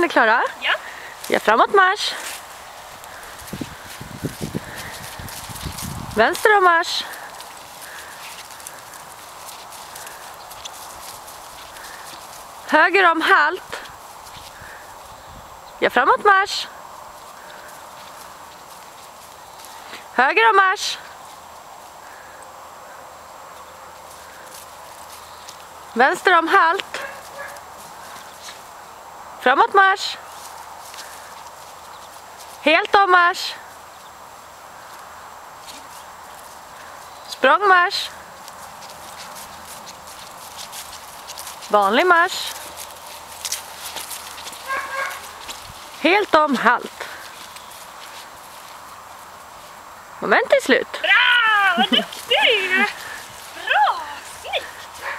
ni klara? Ja. Ja, framåt marsch. Vänster om marsch. Höger om halt. Ja, framåt marsch. Höger om marsch. Vänster om halt. Framåt marsch. Helt om marsch. Språng marsch. Vanlig marsch. Helt om halt. Moment till slut. Bra, vad duktig! Bra, snyggt!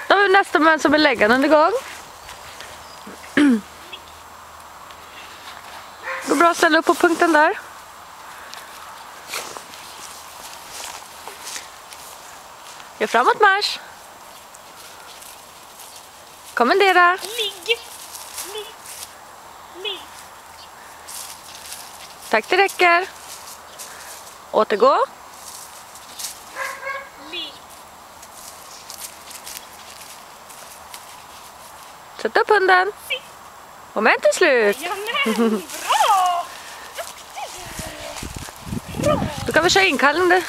Då har vi nästa moment som är läggande under gång. Går bra att ställa upp på punkten där. Gör framåt marsch. Kommendera. Ligg. Ligg. Ligg. Tack, det räcker. Återgå. Ligg. Sätt upp hunden. Moment till slut. Jajamän, bra! Bra! Då kan vi köra inkallande.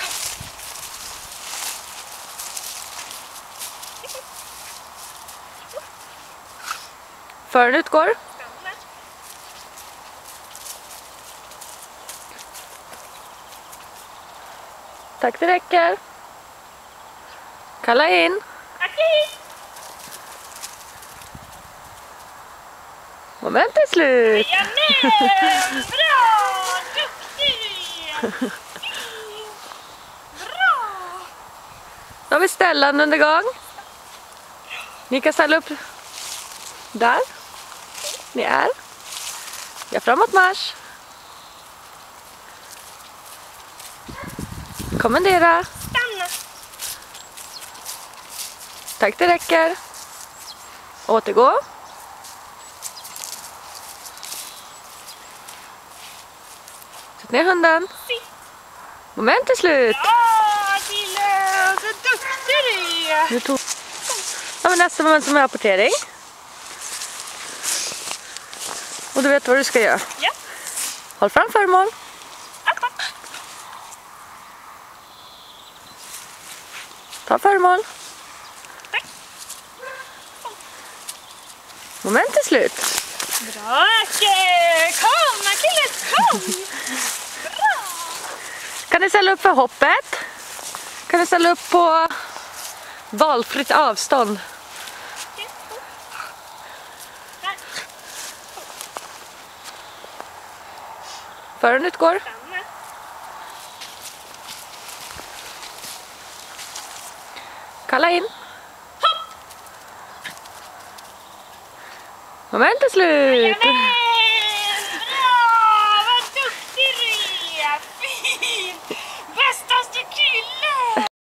Föraren utgår. Tack, det räcker. Kalla in. Okej. Moment till slut. Jajamän, bra! Duktig! Bra! Då har vi ställande under gång. Ni kan ställa upp där. Ni är. Ja, framåt marsch. Kommendera. Stanna. Tack, det räcker. Återgå. Sätt ner hunden. Sitt. Moment till slut. Ja, Dille, så duktig du är. Nu tog... Då har vi nästa moment som är rapportering. Och du vet vad du ska göra. Ja. Håll fram föremål. Ta föremål. Moment till slut. Bra, kom, Achilles, kom. Bra. Kan ni ställa upp för hoppet? Kan ni ställa upp på valfritt avstånd? Föraren utgår. Stanna. Kalla in. Moment till slut. Jajamän, bra, vad duktig du är. Fint.